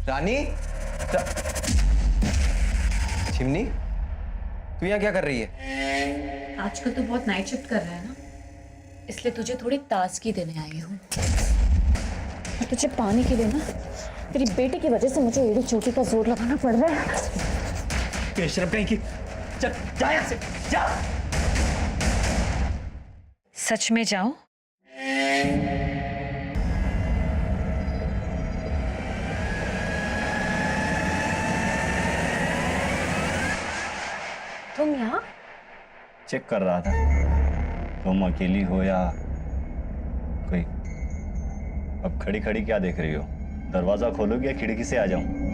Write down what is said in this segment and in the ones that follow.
रानी, chimney, तू यहाँ क्या कर रही है? आजकल तो बहुत नाइट शिफ्ट कर रहा है ना, इसलिए तुझे थोड़ी ताजगी देने आई हूँ। और तुझे पानी के लिए ना तेरी बेटी की वजह से मुझे एड़ी चोटी का जोर लगाना पड़ रहा है। बेशरम कहीं की, चल जा यहाँ से, जा। सच में जाओ? तुम यहाँ? चेक कर रहा था तुम अकेली हो या कोई। अब खड़ी खड़ी क्या देख रही हो? दरवाजा खोलोगे या खिड़की से आ जाऊं?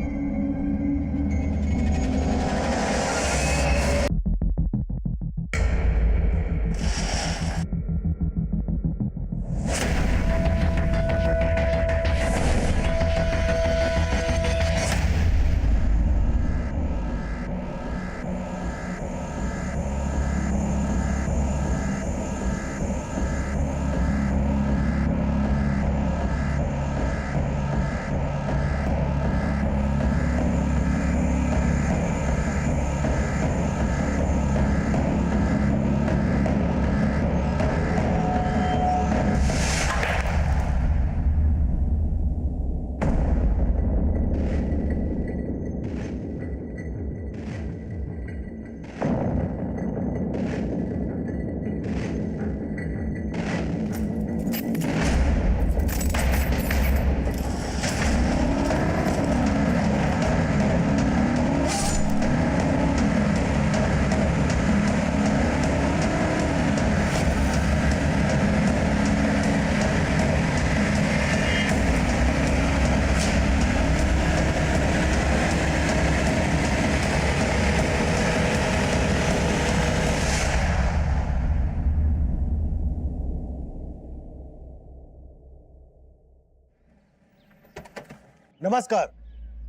नमस्कार,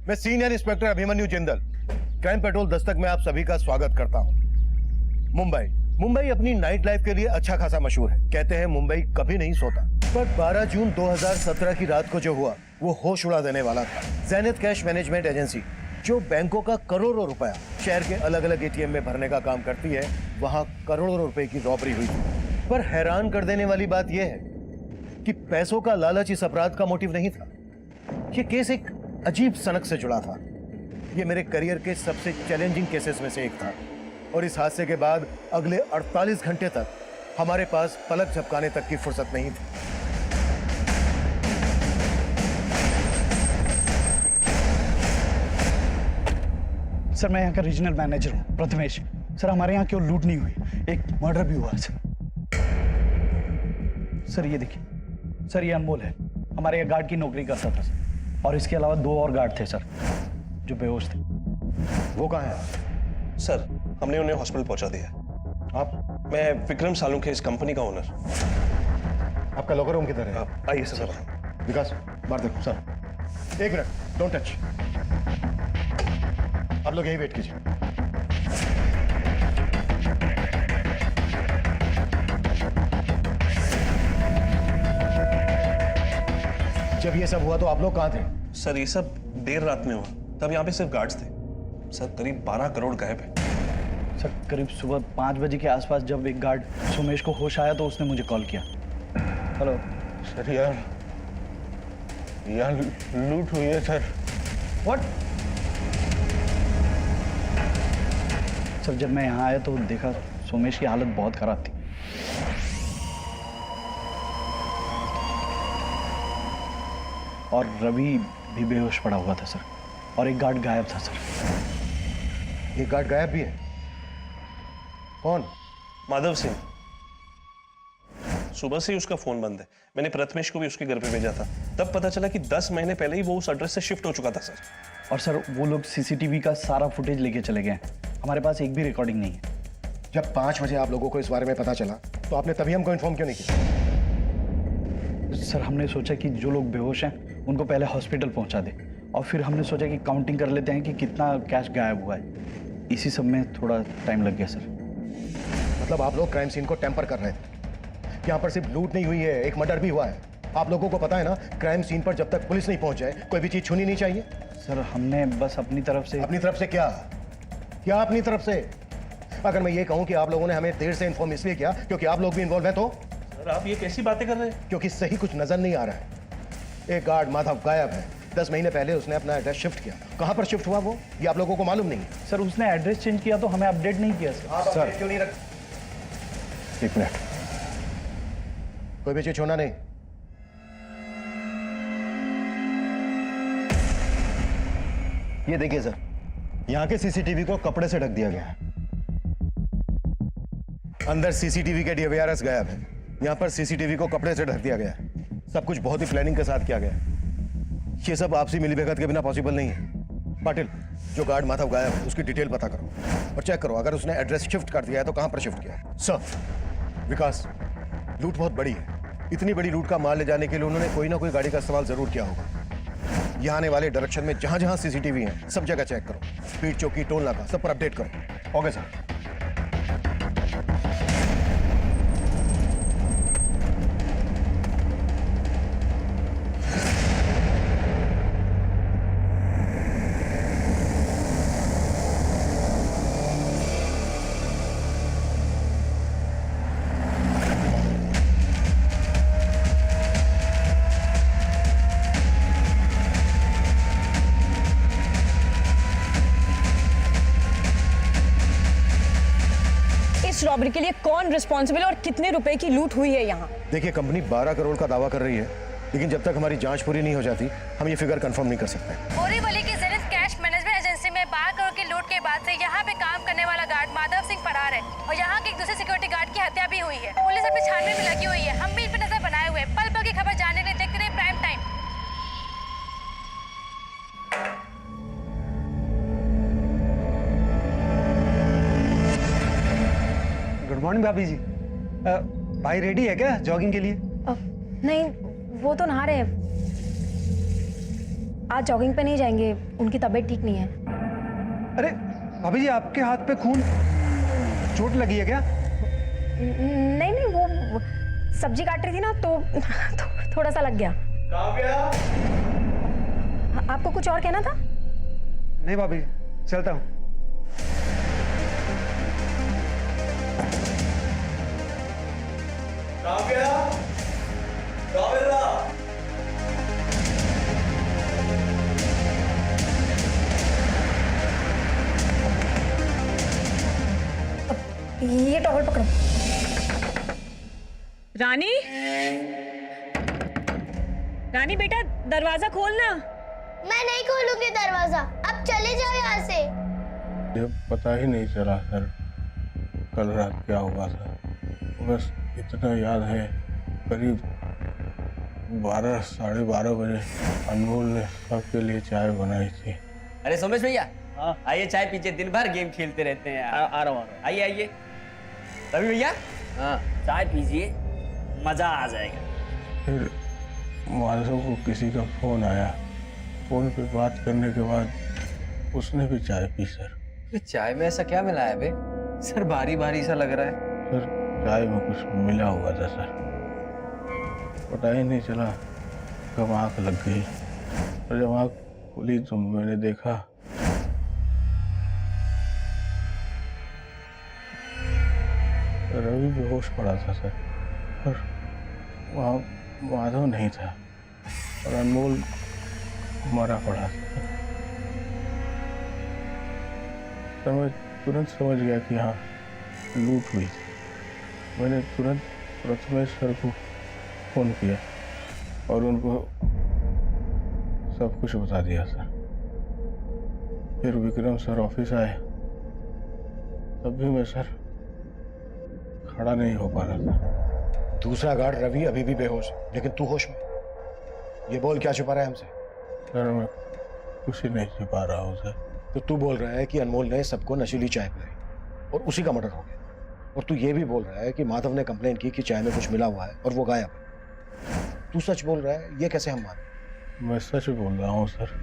मैं senior inspector Abhimanyu Jindal, crime petrol Dastak में आप सभी का स्वागत करता हूं। मुंबई अपनी नाइट लाइफ के लिए अच्छा खासा मशहूर है। कहते हैं मुंबई कभी नहीं सोता, पर 12 जून 2017 की रात को जो हुआ वो होश उड़ा देने वाला था। ज़ेनिथ कैश मैनेजमेंट एजेंसी, जो बैंकों का करोड़ों रुपया शहर के अलग अलग एटीएम में भरने का काम करती है, वहां करोड़ों रुपए की रॉबरी हुई थी। पर हैरान कर देने वाली बात यह है कि पैसों का लालच इस अपराध का मोटिव नहीं था। ये केस एक अजीब सनक से जुड़ा था। ये मेरे करियर के सबसे चैलेंजिंग केसेस में से एक था, और इस हादसे के बाद अगले 48 घंटे तक हमारे पास पलक झपकाने तक की फुर्सत नहीं थी। सर, मैं यहाँ का रीजनल मैनेजर हूँ, प्रथमेश। सर, हमारे यहाँ क्यों लूट नहीं हुई, एक मर्डर भी हुआ सर। ये देखिए सर, ये अनमोल है, हमारे यहाँ गार्ड की नौकरी करता था सर। और इसके अलावा 2 और गार्ड थे सर जो बेहोश थे। वो कहाँ है? सर, हमने उन्हें हॉस्पिटल पहुंचा दिया। आप? मैं विक्रम सालुंखे, इस कंपनी का ओनर। आपका लॉकर रूम किधर है? आइए सर। विकास, बाहर देखो सर। 1 minute, don't touch. आप लोग यहीं वेट कीजिए। जब ये सब हुआ तो आप लोग कहाँ थे? सर, ये सब देर रात में हुआ, तब यहाँ पे सिर्फ गार्ड्स थे। सर, करीब 12 करोड़ गायब है। सर, करीब सुबह 5 बजे के आसपास जब एक गार्ड सुमेश को होश आया तो उसने मुझे कॉल किया। हेलो सर, यार लूट हुई है सर। व्हाट? सर, जब मैं यहाँ आया तो देखा सुमेश की हालत बहुत खराब थी। और रवि भी बेहोश पड़ा हुआ था सर, और एक गार्ड गायब था सर। एक गार्ड गायब भी है? कौन? माधव सिंह। सुबह से ही उसका फोन बंद है। मैंने प्रथमेश को भी उसके घर पे भेजा था, तब पता चला कि 10 महीने पहले ही वो उस एड्रेस से शिफ्ट हो चुका था सर। और सर, वो लोग सीसीटीवी का सारा फुटेज लेके चले गए। हमारे पास एक भी रिकॉर्डिंग नहीं है। जब 5 बजे आप लोगों को इस बारे में पता चला तो आपने तभी हमको इन्फॉर्म क्यों नहीं किया? सर, हमने सोचा कि जो लोग बेहोश हैं उनको पहले हॉस्पिटल पहुंचा दे, और फिर हमने सोचा कि काउंटिंग कर लेते हैं कि कितना कैश गायब हुआ है। इसी सब में थोड़ा टाइम लग गया सर। मतलब आप लोग क्राइम सीन को टेम्पर कर रहे थे? यहाँ पर सिर्फ लूट नहीं हुई है, एक मर्डर भी हुआ है। आप लोगों को पता है ना, क्राइम सीन पर जब तक पुलिस नहीं पहुंच जाए कोई भी चीज छूनी नहीं चाहिए। सर हमने बस अपनी तरफ से अपनी तरफ से क्या? क्या अपनी तरफ से? अगर मैं ये कहूं कि आप लोगों ने हमें देर से इन्फॉर्म इसलिए किया क्योंकि आप लोग भी इन्वॉल्व हैं, तो सर आप ये कैसी बातें कर रहे हैं? क्योंकि सही कुछ नजर नहीं आ रहा है। एक गार्ड माधव गायब है। 10 महीने पहले उसने अपना एड्रेस शिफ्ट किया। कहां पर शिफ्ट हुआ वो, ये आप लोगों को मालूम नहीं है। सर उसने एड्रेस चेंज किया तो हमें अपडेट नहीं किया सर। सर क्यों नहीं रख? एक मिनट, कोई भी चीज छोड़ना नहीं। ये देखिए सर, यहां के सीसीटीवी को कपड़े से ढक दिया गया है। अंदर सीसीटीवी के डीवीआरएस गायब है। यहां पर सीसीटीवी को कपड़े से ढक दिया गया है। सब कुछ बहुत ही प्लानिंग के साथ किया गया है। ये सब आपसी मिलीभगत के बिना पॉसिबल नहीं है। पाटिल, जो गार्ड माधव गायब है उसकी डिटेल पता करो और चेक करो, अगर उसने एड्रेस शिफ्ट कर दिया है तो कहां पर शिफ्ट किया है। सर, विकास, लूट बहुत बड़ी है। इतनी बड़ी लूट का माल ले जाने के लिए उन्होंने कोई ना कोई गाड़ी का इस्तेमाल जरूर किया होगा। यहाँ आने वाले डायरेक्शन में जहां जहां सीसीटीवी है सब जगह चेक करो। स्पीड चौकी, टोल नाका, सब पर अपडेट करो। Okay sir. रॉबरी के लिए कौन रिस्पॉन्सिबल है और कितने रुपए की लूट हुई है यहाँ? देखिए, कंपनी 12 करोड़ का दावा कर रही है, लेकिन जब तक हमारी जांच पूरी नहीं हो जाती हम ये फिगर कंफर्म नहीं कर सकते। बोरीवली की जेनिथ कैश मैनेजमेंट एजेंसी में 12 करोड़ की लूट के बाद से यहाँ पे काम करने वाला गार्ड माधव सिंह फरार है और यहाँ के एक दूसरे सिक्योरिटी गार्ड की हत्या भी हुई है। पुलिस अपनी छानबीन में लगी हुई है। हम भी इन पर नजर बनाए हुए, पल पल की खबर जानने के लिए देखते रहे प्राइम टाइम। गुड मॉर्निंग भाभी जी। भाई रेडी है क्या जॉगिंग के लिए? नहीं, वो तो नहा रहे हैं। आज जॉगिंग पे नहीं जाएंगे, उनकी तबीयत ठीक नहीं है। अरे भाभी जी, आपके हाथ पे खून, चोट लगी है क्या? नहीं नहीं, वो सब्जी काट रही थी ना तो थोड़ा सा लग गया। आपको कुछ और कहना था? नहीं भाभी, चलता हूँ। ये टॉवल पकड़ो। रानी, रानी बेटा दरवाजा खोलना। मैं नहीं खोलूंगी दरवाजा, अब चले जाओ यहाँ से। मुझे पता ही नहीं चला सर, कल रात क्या हुआ था। बस इतना याद है, करीब 12 साढ़े 12 बजे अनमोल ने सबके लिए चाय बनाई थी। अरे सोमेश भैया, आइए चाय पीजिए, दिन भर गेम खेलते रहते हैं यार। आ रहा हूँ। आइए आइए। रवि भैया, हाँ चाय पीजिए, मजा आ जाएगा। फिर माधव को किसी का फोन आया। फोन पे बात करने के बाद उसने भी चाय पी सर। चाय में ऐसा क्या मिला है बे? सर भारी भारी सा लग रहा है। सर चाय में कुछ मिला हुआ था सर, पता ही नहीं चला कब आँख लग गई, और जब आँख खुली तो मैंने देखा रवि बेहोश पड़ा था सर, और वहाँ माधव नहीं था और अनमोल मरा पड़ा था। सर मैं तुरंत समझ गया कि हाँ लूट हुई थी। मैंने तुरंत प्रथमेश सर को फोन किया और उनको सब कुछ बता दिया सर। फिर विक्रम सर ऑफिस आए, तब भी मैं सर खड़ा नहीं हो पा रहा था। दूसरा गार्ड रवि अभी भी बेहोश है, लेकिन तू होश में। ये बोल, क्या छुपा रहा है हमसे? सर मैं कुछ ही नहीं छुपा रहा हूँ सर। तो तू बोल रहा है कि अनमोल ने सबको नशीली चाय पिलाई और उसी का मर्डर हो गया, और तू ये भी बोल रहा है कि माधव ने कंप्लेंट की कि चाय में कुछ मिला हुआ है और वो गायब है। तू सच बोल रहा है, ये कैसे हम माने? मैं सच बोल रहा हूँ सर।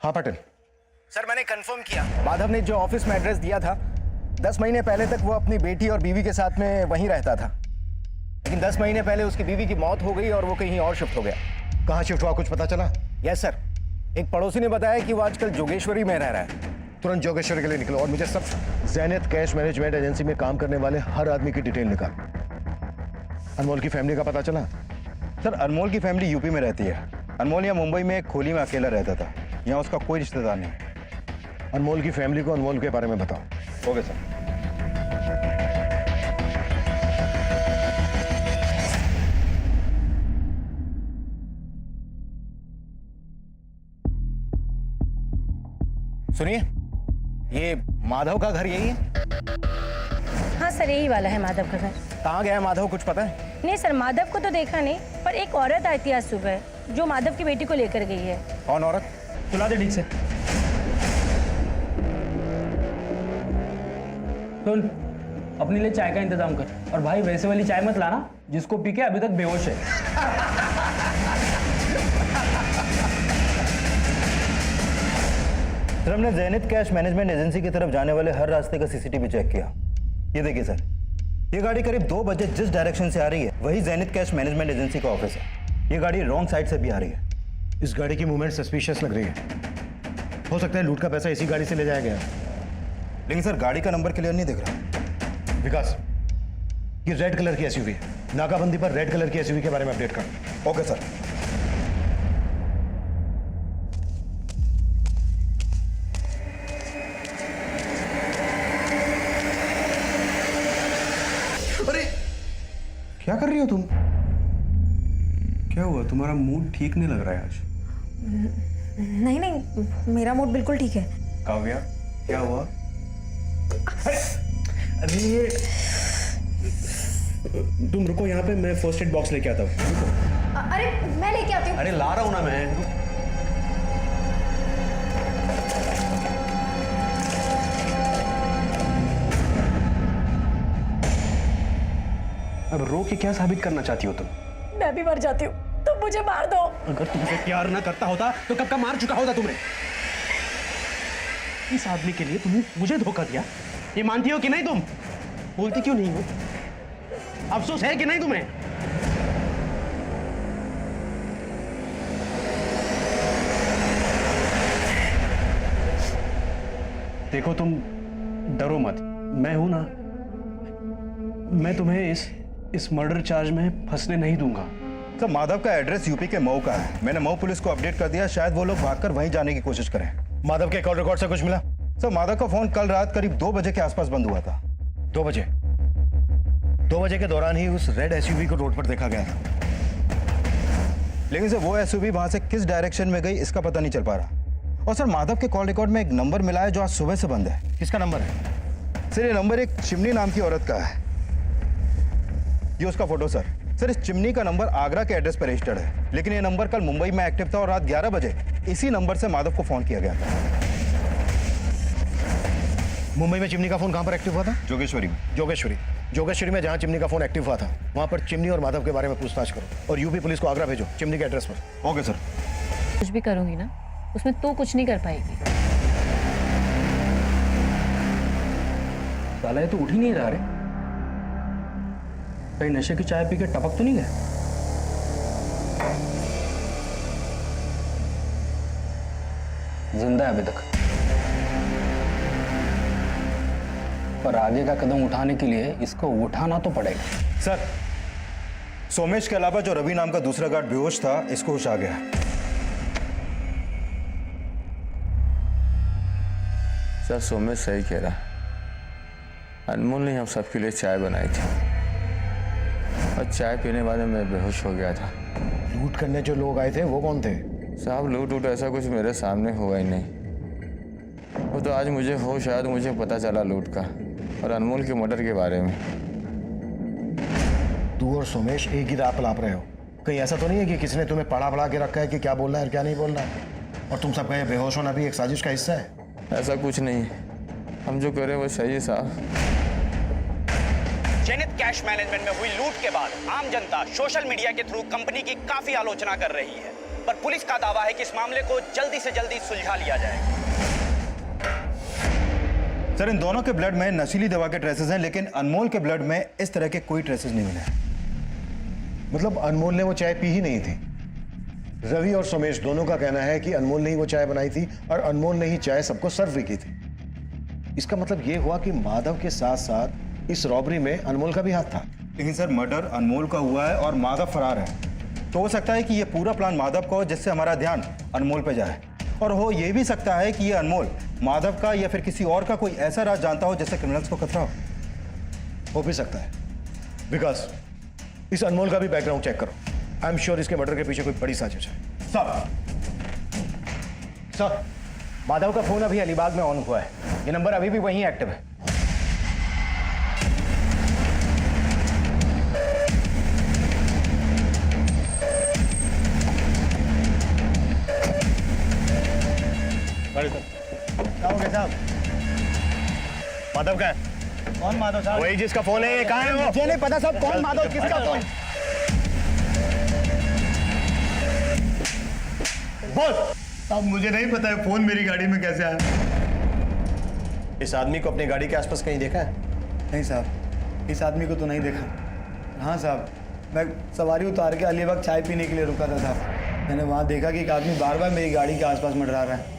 हाँ पटेल सर, मैंने कंफर्म किया, माधव ने जो ऑफिस में एड्रेस दिया था 10 महीने पहले तक वो अपनी बेटी और बीवी के साथ में वहीं रहता था, लेकिन 10 महीने पहले उसकी बीवी की मौत हो गई और वो कहीं और शिफ्ट हो गया। कहाँ शिफ्ट हुआ, कुछ पता चला? यस सर, एक पड़ोसी ने बताया कि वो आजकल जोगेश्वरी में रह रहा है। तुरंत जोगेश्वरी के लिए निकलो और मुझे सब ज़ैनत कैश मैनेजमेंट एजेंसी में काम करने वाले हर आदमी की डिटेल निकाल। अनमोल की फैमिली का पता चला? सर अनमोल की फैमिली यूपी में रहती है। अनमोल यहाँ मुंबई में एक खोली में अकेला रहता था। यहाँ उसका कोई रिश्तेदार नहीं है। अनमोल की फैमिली को अनमोल के बारे में बताओ। Okay sir. सुनिए, ये माधव का घर यही है? हाँ सर, यही वाला है माधव का घर। कहाँ गया है माधव, कुछ पता है? नहीं सर, माधव को तो देखा नहीं, पर एक औरत आई थी आज सुबह जो माधव की बेटी को लेकर गई है। कौन औरत? सुला दे ठीक से। सुन, अपने लिए चाय का इंतजाम कर, और भाई वैसे वाली चाय मत लाना जिसको पी के अभी तक बेहोश है। सर हमने ज़ैनत कैश मैनेजमेंट एजेंसी की तरफ जाने वाले हर रास्ते का सीसीटीवी चेक किया। ये देखिए सर, ये गाड़ी करीब 2 बजे जिस डायरेक्शन से आ रही है वही ज़ैनत कैश मैनेजमेंट एजेंसी का ऑफिस है। ये गाड़ी रॉन्ग साइड से भी आ रही है। इस गाड़ी की मूवमेंट सस्पिशियस लग रही है। हो सकता है लूट का पैसा इसी गाड़ी से ले जाया गया। लेकिन सर गाड़ी का नंबर क्लियर नहीं दिख रहा। विकास, ये रेड कलर की एसयूवी है। नाकाबंदी पर रेड कलर की एसयूवी के बारे में अपडेट कर। Okay sir. अरे क्या कर रही हो तुम? क्या हुआ, तुम्हारा मूड ठीक नहीं लग रहा है आज? नहीं नहीं, मेरा मूड बिल्कुल ठीक है। काव्या, क्या हुआ? अरे तुम रुको यहाँ पे, मैं फर्स्ट एड बॉक्स लेके आता हूँ। अरे मैं लेके आती हूँ। अरे ला रहा हूँ ना मैं। अब रो के क्या साबित करना चाहती हो तुम? मैं भी मर जाती हूँ, तुम मुझे मार दो। अगर तुमसे प्यार ना करता होता तो कब का मार चुका होता तुमने। इस आदमी के लिए तुमने मुझे धोखा दिया, ये मानती हो कि नहीं? तुम बोलती क्यों नहीं हो? अफसोस है कि नहीं तुम्हें? देखो तुम डरो मत, मैं हूं ना। मैं तुम्हें इस मर्डर चार्ज में फंसने नहीं दूंगा। सर माधव का एड्रेस यूपी के मऊ का है। मैंने मऊ पुलिस को अपडेट कर दिया, शायद वो लोग भागकर वहीं जाने की कोशिश करें। माधव के कॉल रिकॉर्ड से कुछ मिला? सर माधव का फोन कल रात करीब 2 बजे के आसपास बंद हुआ था। 2 बजे? 2 बजे के दौरान ही उस रेड एसयूवी को रोड पर देखा गया था। लेकिन सर वो एसयूवी वहां से किस डायरेक्शन में गई इसका पता नहीं चल पा रहा। और सर माधव के कॉल रिकॉर्ड में एक नंबर मिला है जो आज सुबह से बंद है। किसका नंबर है? सर ये नंबर एक चिमनी नाम की औरत का है। ये उसका फोटो सर। सर इस चिमनी का नंबर आगरा के एड्रेस पर रजिस्टर्ड है, लेकिन ये नंबर कल मुंबई में एक्टिव था और रात 11 बजे इसी नंबर से माधव को फोन किया गया था। मुंबई में चिमनी का फोन कहां पर एक्टिव हुआ था? जोगेश्वरी में। जोगेश्वरी में जहां चिमनी का फोन एक्टिव हुआ था वहां पर चिमनी और माधव के बारे में पूछताछ करो और यूपी पुलिस को आगरा भेजो चिमनी के एड्रेस पर। Okay sir. कुछ भी करूंगी ना, उसमें तो कुछ नहीं कर पाएगी। साला ये तो उठ ही नहीं रहा रे। कहीं नशे की चाय पी के टपक तो नहीं गया? जिंदा है अभी तक, पर आगे का कदम उठाने के लिए इसको उठाना तो पड़ेगा। सर सोमेश के अलावा जो रवि नाम का दूसरा गार्ड बेहोश था, इसको होश आ गया। सर सोमेश सही कह रहा। अनमोल ने हम सबके लिए चाय बनाई थी और चाय पीने बाद मैं बेहोश हो गया था। लूट करने जो लोग आए थे वो कौन थे? साहब लूट ऐसा कुछ मेरे सामने हुआ ही नहीं। वो तो आज मुझे होश आया तो मुझे पता चला लूट का और अनमोल के मर्डर के बारे में। तू और सोमेश एक ही राह पलाप रहे हो। कहीं ऐसा तो नहीं है कि किसी ने तुम्हें पढ़ा के रखा है कि क्या बोलना है और क्या नहीं बोलना, और तुम सबका ये बेहोश होना भी एक साजिश का हिस्सा है? ऐसा कुछ नहीं, हम जो करें वो सही है साहब। ज़ैनत कैश मैनेजमेंट में हुई लूट के बाद आम जनता सोशल मीडिया के थ्रू कंपनी की काफी आलोचना कर रही है, पर पुलिस का दावा है कि इस मामले को जल्दी से जल्दी सुलझा लिया जाएगा। सर, इन दोनों के ब्लड में नशीली दवा के ट्रेसेस हैं, लेकिन अनमोल के ब्लड में इस तरह के कोई ट्रेसेस नहीं मिले। मतलब अनमोल ने वो चाय पी ही नहीं थी। रवि और सोमेश दोनों का कहना है कि अनमोल ने ही वो चाय बनाई थी और अनमोल ने ही चाय सबको सर्व भी की थी। इसका मतलब ये हुआ कि माधव के साथ साथ इस रॉबरी में अनमोल का भी हाथ था। लेकिन सर, मर्डर अनमोल का हुआ है और माधव फरार है, तो हो सकता है कि ये पूरा प्लान माधव का हो, जिससे हमारा ध्यान अनमोल पे जाए। और हो ये भी सकता है कि ये अनमोल माधव का या फिर किसी और का कोई ऐसा राज जानता हो जिससे क्रिमिनल्स को खतरा हो भी सकता है। विकास, इस अनमोल का भी बैकग्राउंड चेक करो। आई एम श्योर इसके मर्डर के पीछे कोई बड़ी साजिश है। सर, माधव का फोन अभी अलीबाग में ऑन हुआ है। ये नंबर अभी भी वहीं एक्टिव है। क्या हो गया साहब? माधव का है? कौन माधव साहब? वही जिसका फोन है। कहाँ है वो? मुझे नहीं पता साहब कौन माधव, किसका फोन। बोल। अब मुझे नहीं पता है फोन मेरी गाड़ी में कैसे आया। इस आदमी को अपनी गाड़ी के आसपास कहीं देखा है? नहीं साहब, इस आदमी को तो नहीं देखा। हाँ साहब, मैं सवारी उतार के अलीबाग चाय पीने के लिए रुका था साहब। मैंने वहाँ देखा कि एक आदमी बार बार मेरी गाड़ी के आसपास मंडरा रहा है।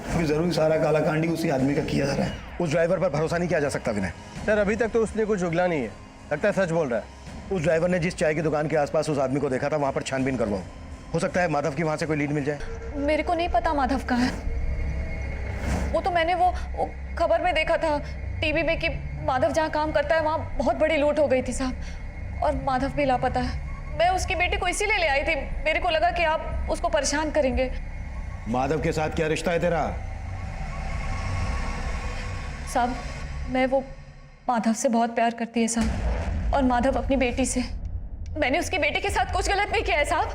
क्योंकि जरूर सारा कालाकांडी उसी आदमी का किया जा रहा है। उस ड्राइवर पर भरोसा नहीं किया जा सकता विनय। सर, अभी तक तो उसने कुछ उगला नहीं है, लगता है सच बोल रहा है। उस ड्राइवर ने जिस चाय की दुकान के आसपास उस आदमी को देखा था, वहां पर छानबीन करवाओ। हो सकता है माधव की वहां से कोई लीड मिल जाए। मेरे को नहीं पता माधव कहाँ है। वो तो मैंने वो खबर में देखा था टीवी में कि माधव जहाँ काम करता है वहाँ बहुत बड़ी लूट हो गई थी साहब, और माधव भी लापता है। मैं उसकी बेटी को इसीलिए ले आई थी, मेरे को लगा कि आप उसको परेशान करेंगे। माधव के साथ क्या रिश्ता है तेरा? साहब, मैं वो माधव से बहुत प्यार करती है साहब, और माधव अपनी बेटी से। मैंने उसकी बेटी के साथ कुछ गलत नहीं किया है साहब।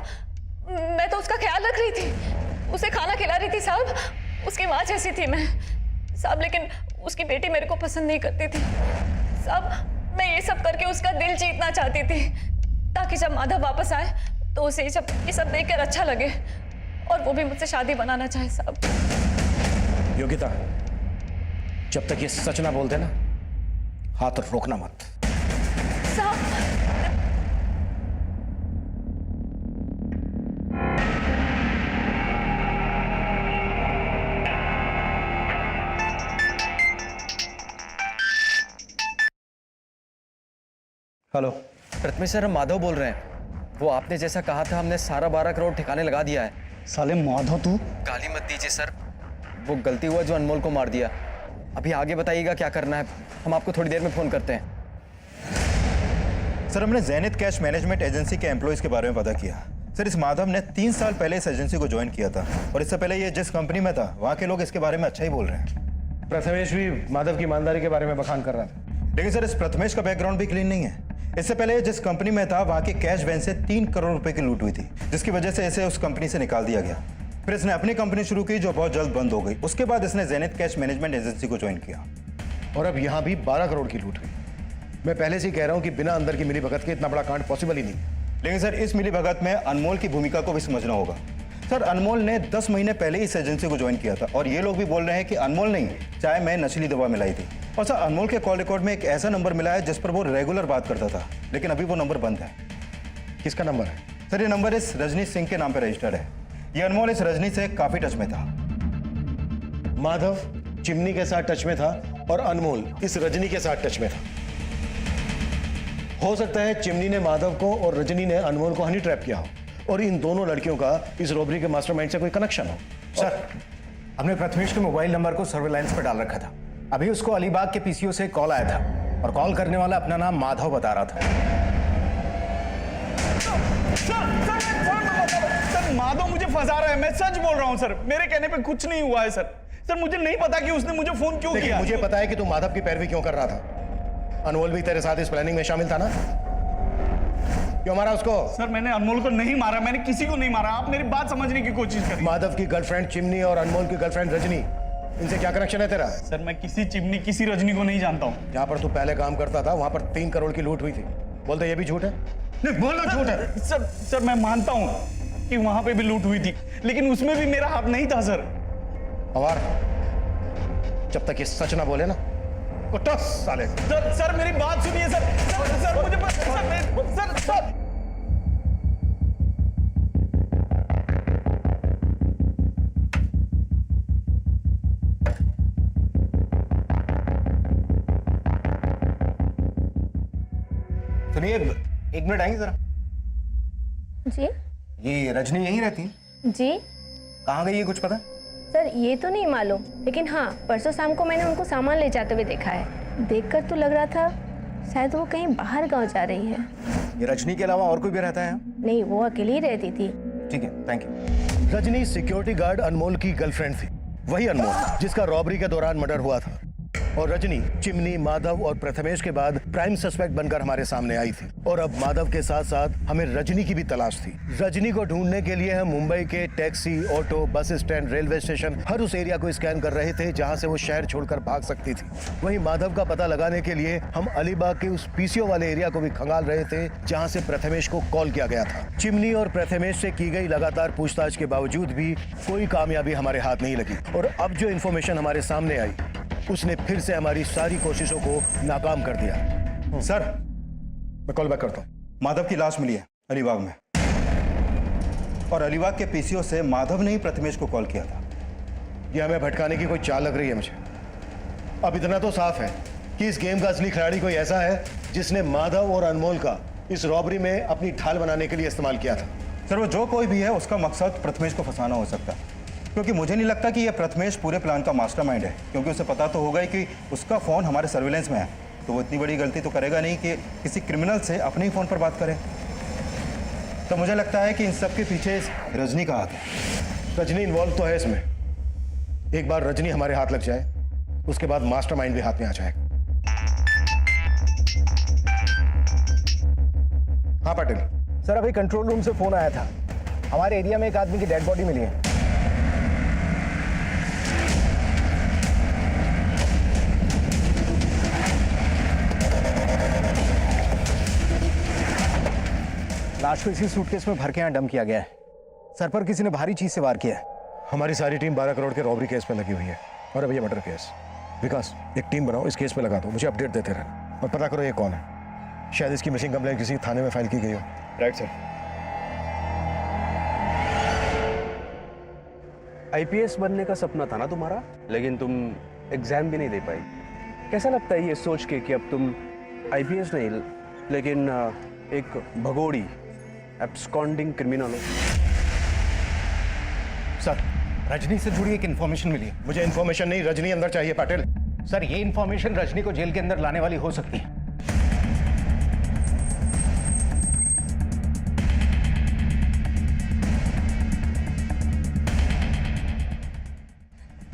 मैं तो उसका ख्याल रख रही थी, उसे खाना खिला रही थी साहब, उसकी माँ जैसी थी मैं साहब। लेकिन उसकी बेटी मेरे को पसंद नहीं करती थी साहब। मैं ये सब करके उसका दिल जीतना चाहती थी, ताकि जब माधव वापस आए तो उसे ये सब देखकर अच्छा लगे, और वो भी मुझसे शादी बनाना चाहे साहब। योगिता, जब तक ये सच ना बोलते ना, हाथ रोकना मत। साहब, हेलो प्रथमेश सर, हम माधव बोल रहे हैं। वो आपने जैसा कहा था, हमने सारा 12 करोड़ ठिकाने लगा दिया है। साले माधव, तू गाली मत दीजिए सर, वो गलती हुआ जो अनमोल को मार दिया। अभी आगे बताइएगा क्या करना है, हम आपको थोड़ी देर में फोन करते हैं। सर, हमने ज़ैनित कैश मैनेजमेंट एजेंसी के एम्प्लॉयज़ के बारे में पता किया। सर, इस माधव ने 3 साल पहले इस एजेंसी को ज्वाइन किया था, और इससे पहले ये जिस कंपनी में था वहाँ के लोग इसके बारे में अच्छा ही बोल रहे हैं। प्रथमेश भी माधव की ईमानदारी के बारे में बखान कर रहा था। लेकिन सर, इस प्रथमेश का बैकग्राउंड भी क्लीन नहीं है। इससे पहले जिस कंपनी में था वहाँ के कैश वैन से 3 करोड़ रुपए की लूट हुई थी, जिसकी वजह से इसे उस कंपनी से निकाल दिया गया। फिर इसने अपनी कंपनी शुरू की, जो बहुत जल्द बंद हो गई। उसके बाद इसने ज़ैनित कैश मैनेजमेंट एजेंसी को ज्वाइन किया, और अब यहाँ भी 12 करोड़ की लूट हुई। मैं पहले से ही कह रहा हूँ कि बिना अंदर की मिली भगत के इतना बड़ा कांड पॉसिबल ही नहीं। लेकिन सर, इस मिली भगत में अनमोल की भूमिका को भी समझना होगा। सर, अनमोल ने 10 महीने पहले इस एजेंसी को ज्वाइन किया था, और ये लोग भी बोल रहे हैं कि अनमोल नहीं, चाय में नशीली दवा मिलाई थी। और सर, अनमोल के कॉल रिकॉर्ड में एक ऐसा नंबर मिला है जिस पर वो रेगुलर बात करता था, लेकिन अभी वो नंबर बंद है। किसका नंबर है? सर, ये नंबर इस रजनी सिंह के नाम पर रजिस्टर्ड है। ये अनमोल इस रजनी से काफी टच में था। माधव चिमनी के साथ टच में था, और अनमोल इस रजनी के साथ टच में था। हो सकता है चिमनी ने माधव को और रजनी ने अनमोल को हनी ट्रैप किया हो, और इन दोनों लड़कियों का इस रॉबरी के मास्टरमाइंड से कोई कनेक्शन हो। सर, हमने प्रथमेश के मोबाइल नंबर को सर्वेलांस पर डाल रखा था। अभी उसको अलीबाग के पीसीओ से कॉल आया था, और कॉल करने वाला अपना नाम माधव बता रहा था। सर, माधव मुझे फंसा रहा है। मैं सच बोल रहा हूँ सर, मेरे कहने पे कुछ नहीं हुआ है सर। सर, मुझे नहीं पता कि उसने मुझे फोन क्यों किया। मुझे पता है कि तू माधव की पैरवी क्यों कर रहा था। अनमोल भी तेरे साथ इस प्लानिंग में शामिल था ना? क्यों मारा उसको? सर, मैंने अनमोल को नहीं मारा, मैंने किसी को नहीं मारा। आप मेरी बात समझने की कोशिश करिए। माधव की गर्लफ्रेंड चिमनी और अनमोल की गर्लफ्रेंड रजनी, इनसे क्या कनेक्शन है तेरा? सर, मैं किसी चिमनी किसी रजनी को नहीं जानता हूँ। जहाँ पर तू पहले काम करता था वहां पर 3 करोड़ की लूट हुई थी। बोलते ये भी झूठ है? नहीं, बोलना झूठ है। सर, मैं मानता हूँ कि वहां पे भी लूट हुई थी, लेकिन उसमें भी मेरा हाथ नहीं था सर। पवार, जब तक ये सच ना बोले ना, उठो साले। सर मेरी बात सुनिए सर। सर मुझे सर सुनिए, एक मिनट आएंगे जरा। जी ये रजनी यहीं रहती है? जी कहाँ गई है कुछ पता? सर ये तो नहीं मालूम, लेकिन हाँ परसों शाम को मैंने उनको सामान ले जाते हुए देखा है। देखकर तो लग रहा था शायद वो कहीं बाहर गांव जा रही है। ये रजनी के अलावा और कोई भी रहता है? नहीं, वो अकेली ही रहती थी। ठीक है, thank you. Rajni security guard Anmol की गर्लफ्रेंड थी, वही अनमोल जिसका रॉबरी के दौरान मर्डर हुआ था। और रजनी चिमनी, माधव और प्रथमेश के बाद प्राइम सस्पेक्ट बनकर हमारे सामने आई थी। और अब माधव के साथ साथ हमें रजनी की भी तलाश थी। रजनी को ढूंढने के लिए हम मुंबई के taxi, auto, bus stand, railway station, हर उस एरिया को स्कैन कर रहे थे जहां से वो शहर छोड़कर भाग सकती थी। वहीं माधव का पता लगाने के लिए हम अलीबाग के उस पीसीओ वाले एरिया को भी खंगाल रहे थे जहां से प्रथमेश को कॉल किया गया था। चिमनी और प्रथमेश से की गई लगातार पूछताछ के बावजूद भी कोई कामयाबी हमारे हाथ नहीं लगी। और अब जो इन्फॉर्मेशन हमारे सामने आई उसने फिर से हमारी सारी कोशिशों को नाकाम कर दिया। सर, मैं कॉल बैक करता हूँ। माधव की लाश मिली है अलीबाग में, और अलीबाग के पीसीओ से माधव ने ही प्रथमेश को कॉल किया था। ये हमें भटकाने की कोई चाल लग रही है मुझे। अब इतना तो साफ है कि इस गेम का असली खिलाड़ी कोई ऐसा है जिसने माधव और अनमोल का इस रॉबरी में अपनी ढाल बनाने के लिए इस्तेमाल किया था। सर, वो जो कोई भी है उसका मकसद प्रथमेश को फंसाना हो सकता है, क्योंकि मुझे नहीं लगता कि यह प्रथमेश पूरे प्लान का मास्टरमाइंड है, क्योंकि उसे पता तो होगा ही कि उसका फ़ोन हमारे सर्विलेंस में है। तो वो इतनी बड़ी गलती तो करेगा नहीं कि किसी क्रिमिनल से अपने ही फ़ोन पर बात करे। तो मुझे लगता है कि इन सब के पीछे रजनी का हाथ है। रजनी इन्वॉल्व तो है इसमें। एक बार रजनी हमारे हाथ लग जाए उसके बाद मास्टरमाइंड भी हाथ में आ जाएगा। हाँ पाटिल सर, अभी कंट्रोल रूम से फोन आया था। हमारे एरिया में एक आदमी की डेड बॉडी मिली है। लाश को इसी सूटकेस में भर के यहाँ डंप किया गया है। सर पर किसी ने भारी चीज से वार किया है। हमारी सारी टीम 12 करोड़ के रॉबरी केस पे लगी हुई है और अब ये मर्डर केस। विकास, एक टीम बनाओ, इस केस पे लगा दो, मुझे अपडेट देते रहना और पता करो ये कौन है। शायद इसकी मिसिंग कंप्लेंट किसी थाने में फाइल की गई हो। Right sir. आईपीएस बनने का सपना था ना तुम्हारा, लेकिन तुम एग्जाम भी नहीं दे पाई। कैसा लगता है ये सोच के कि अब तुम आईपीएस नहीं लेकिन एक भगोड़ी एब्सकॉन्डिंग क्रिमिनल हो? सर, रजनी से जुड़ी एक इन्फॉर्मेशन मिली है। मुझे इन्फॉर्मेशन नहीं, रजनी अंदर चाहिए पाटिल। सर, ये इन्फॉर्मेशन रजनी को जेल के अंदर लाने वाली हो सकती है।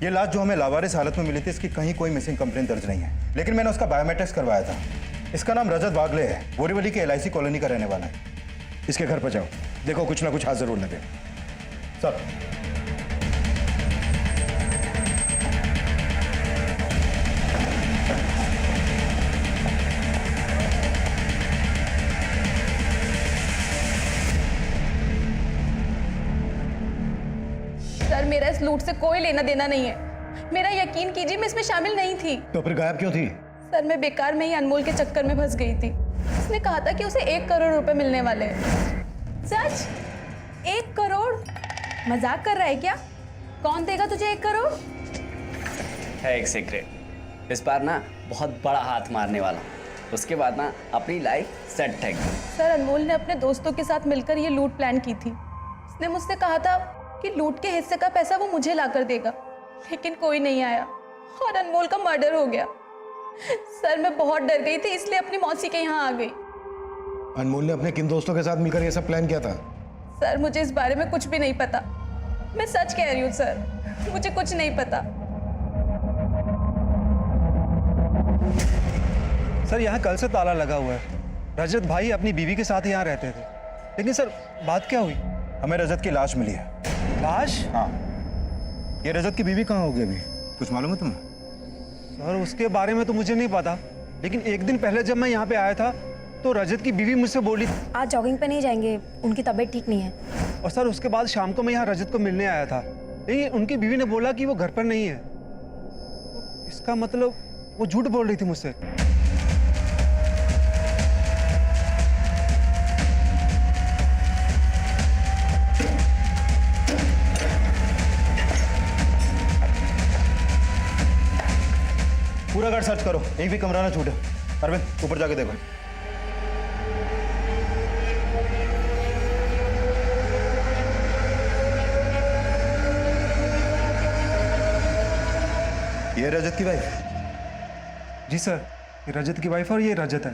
ये लाश जो हमें लावारिस हालत में मिली थी, इसकी कहीं कोई मिसिंग कंप्लेंट दर्ज नहीं है, लेकिन मैंने उसका बायोमेट्रिक्स करवाया था। इसका नाम रजत वागले है, बोरीवली के LIC कॉलोनी का रहने वाला है। इसके घर पर जाओ, देखो कुछ ना कुछ हाथ जरूर लगे। सर, सर, मेरा इस लूट से कोई लेना देना नहीं है। मेरा यकीन कीजिए, मैं इसमें शामिल नहीं थी। तो फिर गायब क्यों थी? सर, मैं बेकार में ही अनमोल के चक्कर में फंस गई थी। उसने कहा था कि उसे 1 करोड़ रुपए मिलने वाले हैं। सच? 1 करोड़? मजाक कर रहा है क्या? कौन देगा तुझे 1 करोड़? है एक सीक्रेट, इस बार ना बहुत बड़ा हाथ मारने वाला, उसके बाद ना अपनी लाइफ सेट है। सर, अनमोल ने अपने दोस्तों के साथ मिलकर ये लूट प्लान की थी। उसने मुझसे कहा था कि लूट के हिस्से का पैसा वो मुझे लाकर देगा, लेकिन कोई नहीं आया और अनमोल का मर्डर हो गया। सर, मैं बहुत डर गई थी, इसलिए अपनी मौसी के यहाँ आ गई। अनमोल ने अपने किन दोस्तों के साथ मिलकर यह सब प्लान किया था? सर, मुझे इस बारे में कुछ भी नहीं पता। मैं सच कह रही हूँ सर, मुझे कुछ नहीं पता। सर, यहाँ कल से ताला लगा हुआ है। रजत भाई अपनी बीवी के साथ यहाँ रहते थे, लेकिन सर बात क्या हुई? हमें रजत की लाश मिली है। लाश? हाँ। ये रजत की बीवी कहाँ होगी अभी, कुछ मालूम है तुम्हें? सर, उसके बारे में तो मुझे नहीं पता, लेकिन एक दिन पहले जब मैं यहाँ पे आया था तो रजत की बीवी मुझसे बोली आज जॉगिंग पे नहीं जाएंगे, उनकी तबीयत ठीक नहीं है। और सर उसके बाद शाम को मैं यहाँ रजत को मिलने आया था, लेकिन उनकी बीवी ने बोला कि वो घर पर नहीं है। इसका मतलब वो झूठ बोल रही थी मुझसे। पूरा घर सर्च करो, एक भी कमरा ना छूटे। अरविंद ऊपर जाके देखो। ये रजत की वाइफ? जी सर, ये रजत की वाइफ और ये रजत है।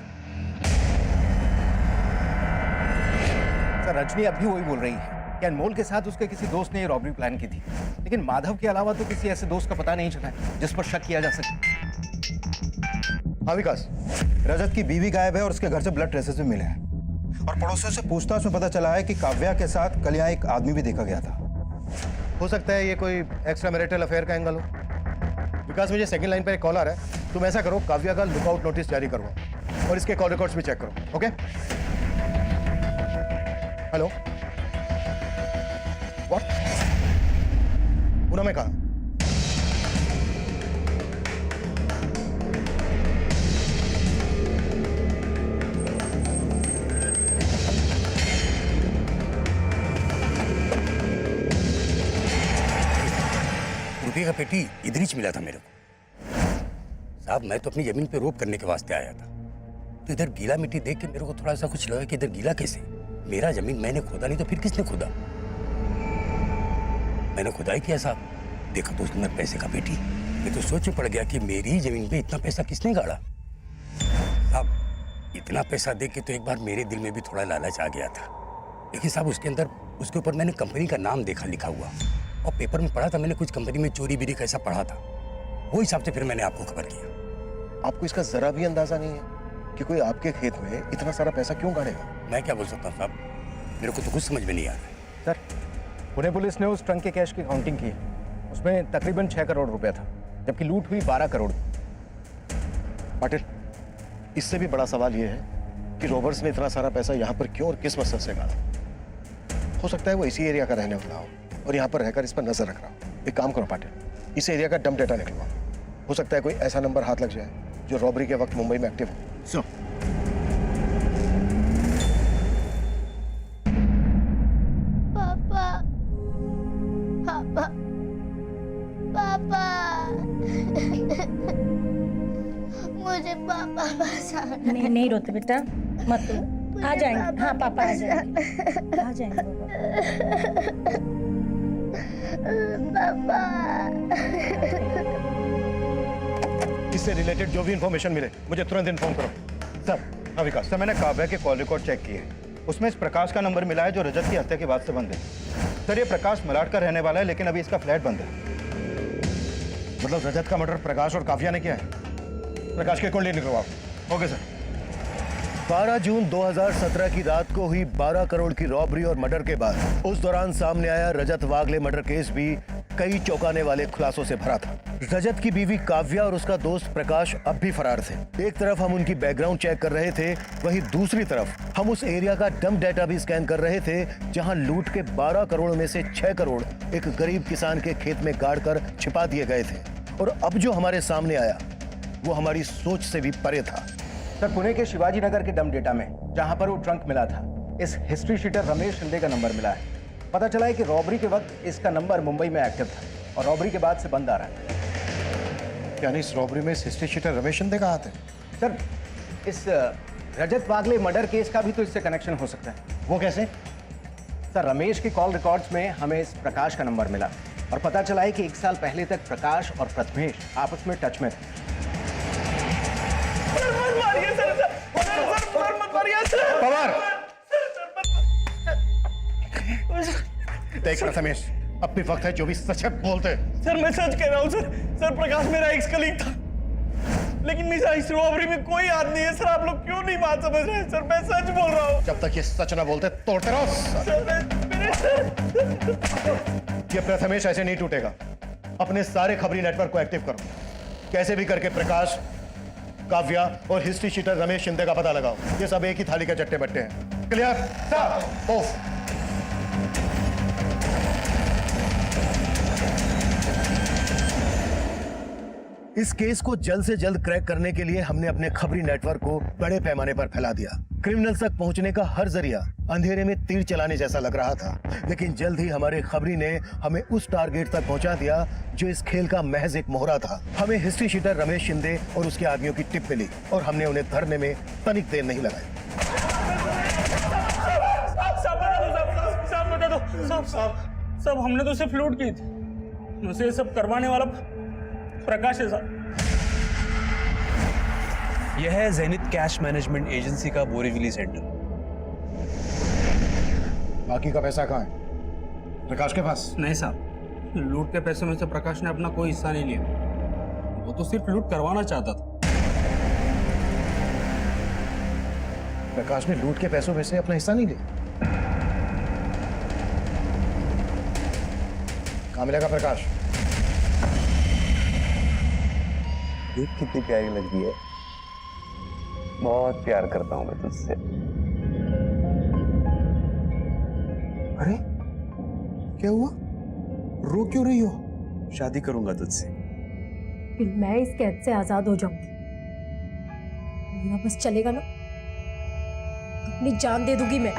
सर रजनी अब भी वही बोल रही है कि अनमोल के साथ उसके किसी दोस्त ने ये रॉबरी प्लान की थी, लेकिन माधव के अलावा तो किसी ऐसे दोस्त का पता नहीं चला है जिस पर शक किया जा सके। हाँ विकास, रजत की बीवी गायब है और उसके घर से ब्लड ट्रेसेस भी मिले हैं और पड़ोसियों से पूछताछ में पता चला है कि काव्या के साथ कल यहाँ एक आदमी भी देखा गया था। हो सकता है ये कोई एक्स्ट्रा मैरिटल अफेयर का एंगल हो। विकास, मुझे सेकंड लाइन पर एक कॉल आ रहा है, तुम ऐसा करो काव्या का लुकआउट नोटिस जारी करवाओ और इसके कॉल रिकॉर्ड्स भी चेक करो। ओके? Hello, what? पूनम में कहा? रुपये का पेटी इधर ही मिला था मेरे को। साहब मैं तो अपनी जमीन पे रोप करने के वास्ते आया था, तो इधर गीला मिट्टी देख के मेरे को थोड़ा सा कुछ लगा कि इधर गीला कैसे? मेरा जमीन मैंने खोदा नहीं तो फिर किसने खोदा? मैंने खुदाई किया साहब, देखा तो उसके अंदर पैसे का पेटी। मैं तो सोच में पड़ गया कि मेरी जमीन पे इतना पैसा किसने गाड़ा। साहब इतना पैसा देख के तो एक बार मेरे दिल में भी थोड़ा लालच आ गया था, लेकिन साहब उसके अंदर उसके ऊपर मैंने कंपनी का नाम देखा लिखा हुआ और पेपर में पढ़ा था मैंने कुछ कंपनी में चोरी बिरी कैसा पढ़ा था, वो हिसाब से फिर मैंने आपको खबर किया। आपको इसका जरा भी अंदाजा नहीं है कि कोई आपके खेत में इतना सारा पैसा क्यों गाड़ेगा? मैं क्या बोल सकता हूँ साहब, मेरे को तो कुछ समझ में नहीं आ रहा है। सर पुणे पुलिस ने उस ट्रंक के कैश की काउंटिंग की, उसमें तकरीबन 6 करोड़ रुपया था, जबकि लूट हुई 12 करोड़। पाटिल, इससे भी बड़ा सवाल यह है कि रॉबर्स ने इतना सारा पैसा यहाँ पर क्यों और किस मकसद से गाड़ा? हो सकता है वो इसी एरिया का रहने वाला हो और यहाँ पर रहकर इस पर नजर रख रहा हो। एक काम करो पाटिल, इस एरिया का डंप डेटा निकलवाओ, हो सकता है कोई ऐसा नंबर हाथ लग जाए जो रॉबरी के वक्त मुंबई में एक्टिव हो। सो पापा, पापा, पापा, मुझे पापा बचाना। नहीं नहीं रोते बेटा, मत रो, आ जाएंगे। हाँ पापा आ जाएंगे, आ जाएंगे पापा। इससे रिलेटेड जो भी इंफॉर्मेशन मिले मुझे तुरंत इन्फॉर्म करो। सर, हाँ विकास, सर मैंने काव्या के कॉल रिकॉर्ड चेक किए, उसमें इस प्रकाश का नंबर मिला है जो रजत की हत्या के बाद से बंद है। सर ये प्रकाश मलाड का रहने वाला है, लेकिन अभी इसका फ्लैट बंद है। मतलब रजत का मर्डर प्रकाश और काव्या ने किया है? प्रकाश के कुंडली निकलवाओ। Okay sir. 12 जून 2017 की रात को हुई 12 करोड़ की रॉबरी और मर्डर के बाद उस दौरान सामने आया रजत वागले मर्डर केस भी कई चौंकाने वाले खुलासों से भरा था। रजत की बीवी काव्या और उसका दोस्त प्रकाश अब भी फरार थे। एक तरफ हम उनकी बैकग्राउंड चेक कर रहे थे, वहीं दूसरी तरफ हम उस एरिया का डंप डेटा भी स्कैन कर रहे थे जहां लूट के 12 करोड़ में से 6 करोड़ एक गरीब किसान के खेत में गाड़ कर छिपा दिए गए थे। और अब जो हमारे सामने आया वो हमारी सोच से भी परे था। सर पुणे के शिवाजी नगर के डंप डेटा में जहां पर वो ट्रंक मिला था, इस हिस्ट्री शीटर रमेश शिंदे का नंबर मिला है। पता चला है कि रॉबरी के वक्त इसका नंबर मुंबई में एक्टिव था और रॉबरी के बाद से बंद आ रहा है। यानी इस रॉबरी में हिस्ट्री शीटर रमेश शिंदे का हाथ है? सर इस रजत वागले मर्डर केस का भी तो इससे कनेक्शन हो सकता है। वो कैसे? सर रमेश के कॉल रिकॉर्ड्स में हमें इस प्रकाश का नंबर मिला और पता चला है कि 1 साल पहले तक प्रकाश और प्रथमेश आपस में टच में थे। पवार! देख प्रथमेश, अब भी वक्त है जो भी सच है बोलते। सर मैं सच कह रहा हूँ सर। सर प्रकाश मेरा एक्स कलीग था, लेकिन मेरा इस रॉबरी में कोई हाथ नहीं है। सर आप लोग क्यों नहीं बात समझ रहे हैं? सर मैं सच बोल रहा हूँ। जब तक ये सच ना बोलते तोड़ते रहो। ये प्रथमेश ऐसे नहीं टूटेगा। अपने सारे खबरी नेटवर्क को एक्टिव करो, कैसे भी करके प्रकाश, काव्या और हिस्ट्री शीटर रमेश शिंदे का पता लगाओ। ये सब एक ही थाली के चट्टे बट्टे हैं। क्लियर? Sir of. इस केस को जल्द से जल्द क्रैक करने के लिए हमने अपने खबरी नेटवर्क को बड़े पैमाने पर फैला दिया। क्रिमिनल्स तक पहुंचने का हर जरिया अंधेरे में तीर चलाने जैसा लग रहा था, लेकिन जल्द ही हमारे खबरी ने हमें उस टारगेट तक पहुंचा दिया जो इस खेल का महज एक मोहरा था। हमें हिस्ट्री शीटर रमेश शिंदे और उसके आदमियों की टिप मिली और हमने उन्हें धरने में तनिक देर नहीं लगाई। सब हमने तो सिर्फ लूट की थी, मुझे ये सब करवाने वाला प्रकाश है साहब। यह है ज़ेनिथ कैश मैनेजमेंट एजेंसी का बोरीवली सेंटर। बाकी का पैसा कहाँ है? प्रकाश के पास? नहीं साहब, लूट के पैसों में से प्रकाश ने अपना कोई हिस्सा नहीं लिया, वो तो सिर्फ लूट करवाना चाहता था। प्रकाश ने लूट के पैसों में से अपना हिस्सा नहीं लिया? कहाँ मिलेगा प्रकाश? देख कितनी प्यारी लगी है, बहुत प्यार करता हूं मैं तुझसे। अरे क्या हुआ? रो क्यों रही हो? शादी करूंगा तुझसे। फिर मैं इस कैद से आजाद हो जाऊंगी। मेरा बस चलेगा ना, अपनी जान दे दूंगी मैं।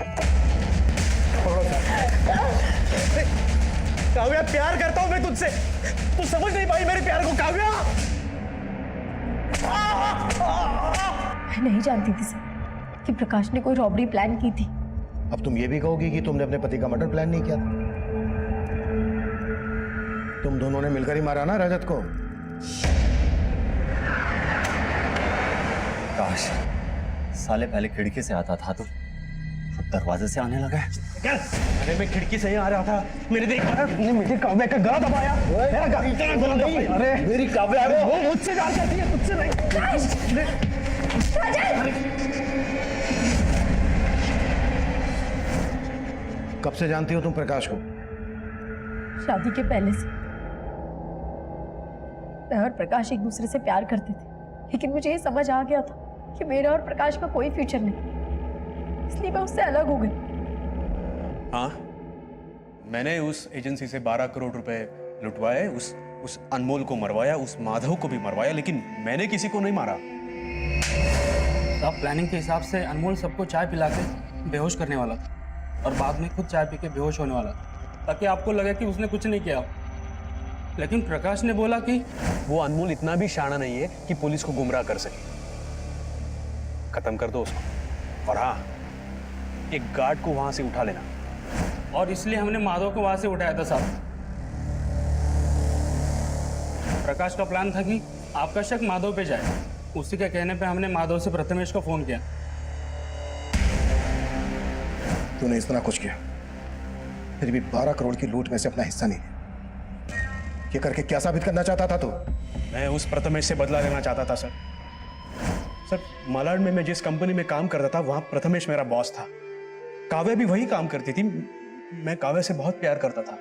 काव्या, प्यार करता हूं मैं तुझसे, तू समझ नहीं पाई मेरे प्यार को काव्या। मैं नहीं जानती थी सर कि प्रकाश ने कोई रॉबरी प्लान की थी। अब तुम ये भी कहोगी कि तुमने अपने पति का मर्डर प्लान नहीं किया था? तुम दोनों ने मिलकर ही मारा ना रजत को? काश साले पहले खिड़की से आता था तो दरवाजे से आने लगा है। अरे मैं खिड़की से ही आ रहा था, मैंने देखा तुमने मेरी काव्या का गला दबाया। मेरा गला नहीं, अरे मेरी काव्या, अरे वो मुझसे प्यार करती है, मुझसे नहीं। कब से जानती हो तुम प्रकाश को? शादी के पहले से मैं और प्रकाश एक दूसरे से प्यार करते थे, लेकिन मुझे ये समझ आ गया था कि मेरा और प्रकाश का कोई फ्यूचर नहीं, इसलिए मैं उससे अलग हो गई। हाँ, मैंने उस एजेंसी से 12 करोड़ रुपए लुटवाए, उस अनमोल को मरवाया, उस माधव को भी मरवाया, लेकिन मैंने किसी को नहीं मारा। साहब, प्लानिंग के हिसाब से अनमोल सबको चाय पिला के बेहोश करने वाला था और बाद में खुद चाय पी के बेहोश होने वाला था, ताकि आपको लगे कि उसने कुछ नहीं किया। लेकिन प्रकाश ने बोला कि वो अनमोल इतना भी शाना नहीं है कि पुलिस को गुमराह कर सके। खत्म कर दो उसको, और हाँ, एक गार्ड को वहां से उठा लेना। और इसलिए हमने माधव को वहां से उठाया था साहब। प्रकाश का प्लान था कि आपका शक माधव पे जाए, उसी के कहने पे हमने माधव से प्रथमेश को फोन किया। तूने इतना कुछ किया, फिर भी 12 करोड़ की लूट में से अपना हिस्सा नहीं लिया। ये करके क्या साबित करना चाहता था तू? मैं उस प्रथमेश से बदला लेना चाहता था सर। सर, मालाड में मैं जिस कंपनी में काम करता था वहां प्रथमेश मेरा बॉस था। काव्या भी वही काम करती थी। मैं काव्या से बहुत प्यार करता था।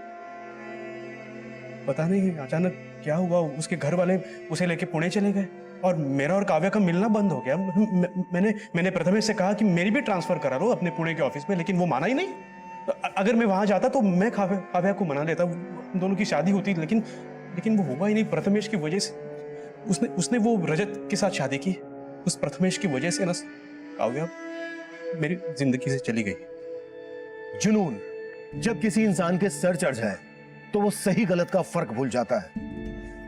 पता नहीं अचानक क्या हुआ, उसके घर वाले उसे लेके पुणे चले गए और मेरा और काव्या का मिलना बंद हो गया। मैंने प्रथमेश से कहा कि मेरी भी ट्रांसफर करा लो अपने पुणे के ऑफिस में, लेकिन वो माना ही नहीं। अगर मैं वहां जाता तो मैं काव्या को मना लेता, दोनों की शादी होती, लेकिन वो हुआ ही नहीं। प्रथमेश की वजह से उसने वो रजत के साथ शादी की। उस प्रथमेश की वजह से ना काव्या मेरी जिंदगी से चली गई। जुनून जब किसी इंसान के सर चढ़ जाए तो वो सही गलत का फर्क भूल जाता है।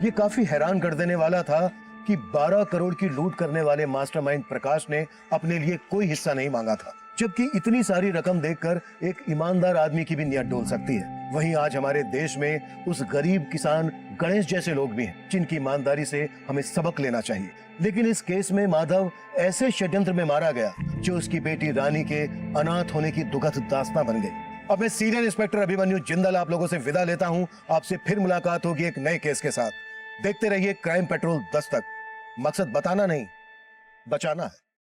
ये काफी हैरान कर देने वाला था कि 12 करोड़ की लूट करने वाले मास्टरमाइंड प्रकाश ने अपने लिए कोई हिस्सा नहीं मांगा था, जबकि इतनी सारी रकम देखकर एक ईमानदार आदमी की भी नीयत डोल सकती है। वहीं आज हमारे देश में उस गरीब किसान गणेश जैसे लोग भी हैं जिनकी ईमानदारी से हमें सबक लेना चाहिए। लेकिन इस केस में माधव ऐसे षड्यंत्र में मारा गया जो उसकी बेटी रानी के अनाथ होने की दुखद दास्तां बन गई। अब मैं सीनियर इंस्पेक्टर अभिमन्यु जिंदल आप लोगों से विदा लेता हूं। आपसे फिर मुलाकात होगी एक नए केस के साथ। देखते रहिए क्राइम पेट्रोल दस्तक। मकसद बताना नहीं, बचाना है।